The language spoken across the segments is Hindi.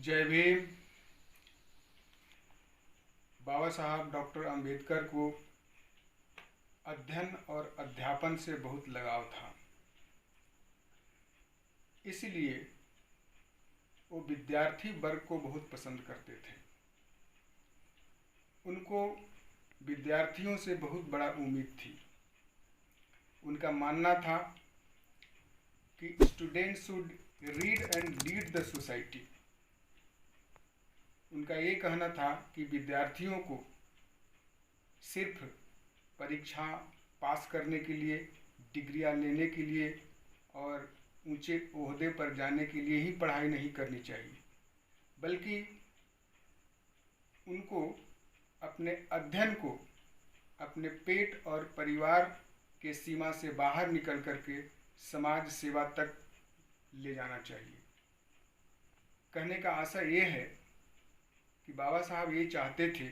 जय भीम। बाबा साहब डॉक्टर अंबेडकर को अध्ययन और अध्यापन से बहुत लगाव था, इसलिए वो विद्यार्थी वर्ग को बहुत पसंद करते थे। उनको विद्यार्थियों से बहुत बड़ा उम्मीद थी। उनका मानना था कि student should read and lead the society. उनका ये कहना था कि विद्यार्थियों को सिर्फ परीक्षा पास करने के लिए, डिग्रियां लेने के लिए और ऊंचे ओहदे पर जाने के लिए ही पढ़ाई नहीं करनी चाहिए, बल्कि उनको अपने अध्ययन को अपने पेट और परिवार के सीमा से बाहर निकल करके समाज सेवा तक ले जाना चाहिए। कहने का आशय ये है कि बाबा साहब ये चाहते थे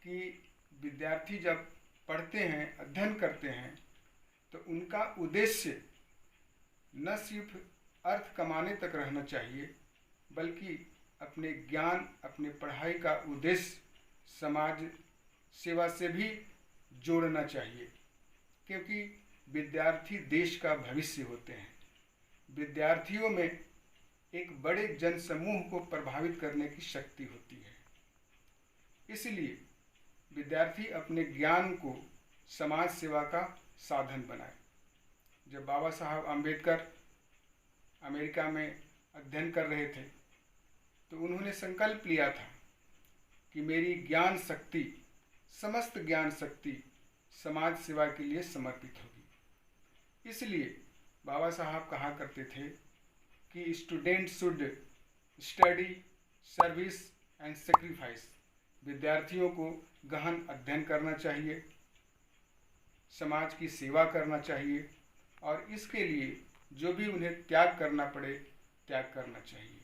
कि विद्यार्थी जब पढ़ते हैं, अध्ययन करते हैं, तो उनका उद्देश्य न सिर्फ अर्थ कमाने तक रहना चाहिए, बल्कि अपने ज्ञान, अपने पढ़ाई का उद्देश्य समाज सेवा से भी जोड़ना चाहिए, क्योंकि विद्यार्थी देश का भविष्य होते हैं। विद्यार्थियों में एक बड़े जनसमूह को प्रभावित करने की शक्ति होती है। इसलिए विद्यार्थी अपने ज्ञान को समाज सेवा का साधन बनाए। जब बाबा साहब अंबेडकर अमेरिका में अध्ययन कर रहे थे, तो उन्होंने संकल्प लिया था कि मेरी ज्ञान शक्ति, समस्त ज्ञान शक्ति समाज सेवा के लिए समर्पित होगी। इसलिए बाबा साहब कहा करते थे कि student should study, service and sacrifice. विद्यार्थियों को गहन अध्ययन करना चाहिए, समाज की सेवा करना चाहिए और इसके लिए जो भी उन्हें त्याग करना पड़े, त्याग करना चाहिए।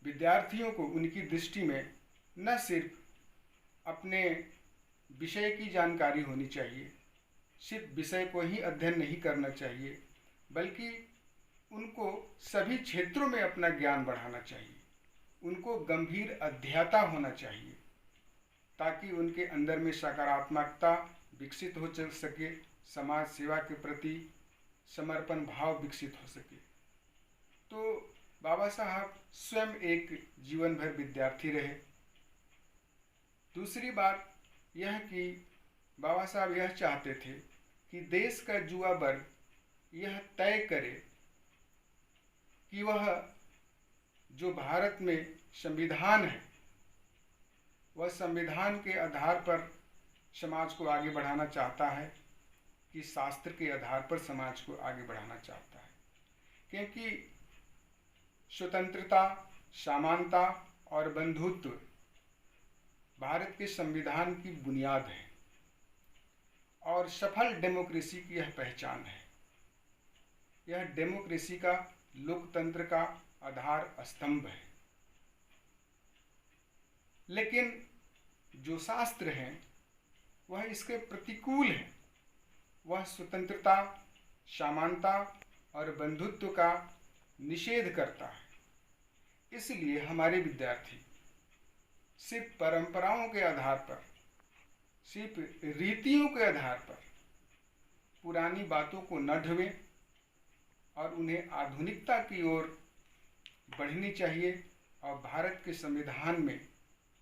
विद्यार्थियों को उनकी दृष्टि में न सिर्फ अपने विषय की जानकारी होनी चाहिए, सिर्फ विषय को ही अध्ययन नहीं करना चाहिए, बल्कि उनको सभी क्षेत्रों में अपना ज्ञान बढ़ाना चाहिए। उनको गंभीर अध्येता होना चाहिए, ताकि उनके अंदर में सकारात्मकता विकसित हो सके, समाज सेवा के प्रति समर्पण भाव विकसित हो सके। तो बाबा साहब स्वयं एक जीवन भर विद्यार्थी रहे। दूसरी बात यह कि बाबा साहब यह चाहते थे कि देश का युवा वर्ग यह तय करे कि वह जो भारत में संविधान है, वह संविधान के आधार पर समाज को आगे बढ़ाना चाहता है कि शास्त्र के आधार पर समाज को आगे बढ़ाना चाहता है। क्योंकि स्वतंत्रता, समानता और बंधुत्व भारत के संविधान की बुनियाद है और सफल डेमोक्रेसी की यह पहचान है। यह डेमोक्रेसी का, लोकतंत्र का आधार स्तंभ है। लेकिन जो शास्त्र हैं वह इसके प्रतिकूल है। वह स्वतंत्रता, समानता और बंधुत्व का निषेध करता है। इसलिए हमारे विद्यार्थी सिर्फ परंपराओं के आधार पर, सिर्फ रीतियों के आधार पर पुरानी बातों को न ढोवें और उन्हें आधुनिकता की ओर बढ़नी चाहिए। और भारत के संविधान में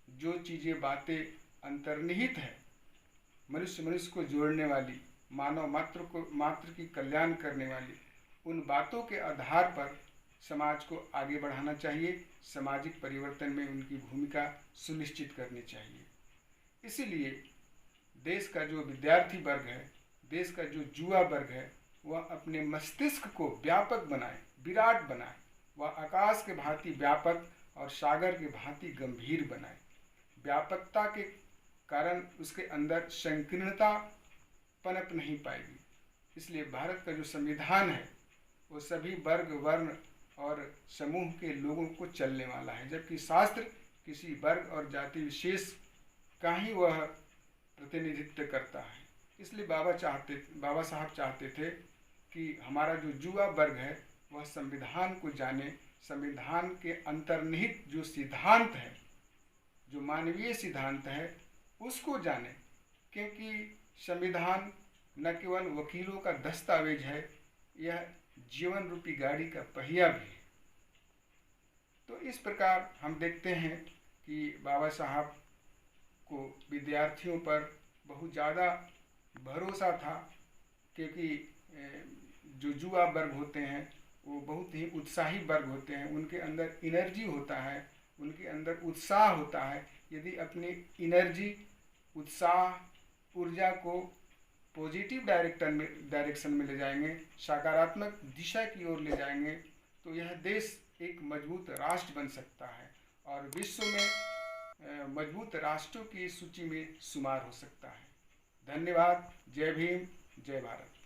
जो चीज़ें, बातें अंतर्निहित है, मनुष्य को जोड़ने वाली, मानव मात्र की कल्याण करने वाली, उन बातों के आधार पर समाज को आगे बढ़ाना चाहिए। सामाजिक परिवर्तन में उनकी भूमिका सुनिश्चित करनी चाहिए। इसीलिए देश का जो विद्यार्थी वर्ग है, देश का जो युवा वर्ग है, वह अपने मस्तिष्क को व्यापक बनाए, विराट बनाए। वह आकाश के भांति व्यापक और सागर के भांति गंभीर बनाए। व्यापकता के कारण उसके अंदर संकीर्णता पनप नहीं पाएगी। इसलिए भारत का जो संविधान है वो सभी वर्ग, वर्ण और समूह के लोगों को चलने वाला है, जबकि शास्त्र किसी वर्ग और जाति विशेष का ही वह प्रतिनिधित्व करता है। इसलिए बाबा साहब चाहते थे कि हमारा जो युवा वर्ग है वह संविधान को जाने संविधान के अंतर्निहित जो सिद्धांत है, जो मानवीय सिद्धांत है, उसको जाने, क्योंकि संविधान न केवल वकीलों का दस्तावेज है, यह जीवन रूपी गाड़ी का पहिया भी है। तो इस प्रकार हम देखते हैं कि बाबा साहब को विद्यार्थियों पर बहुत ज़्यादा भरोसा था, क्योंकि जो युवा वर्ग होते हैं वो बहुत ही उत्साही वर्ग होते हैं, उनके अंदर एनर्जी होता है, उनके अंदर उत्साह होता है। यदि अपनी एनर्जी, उत्साह, ऊर्जा को पॉजिटिव डायरेक्शन में ले जाएंगे, सकारात्मक दिशा की ओर ले जाएंगे, तो यह देश एक मजबूत राष्ट्र बन सकता है और विश्व में मजबूत राष्ट्रों की सूची में शुमार हो सकता है। धन्यवाद। जय भीम, जय भारत।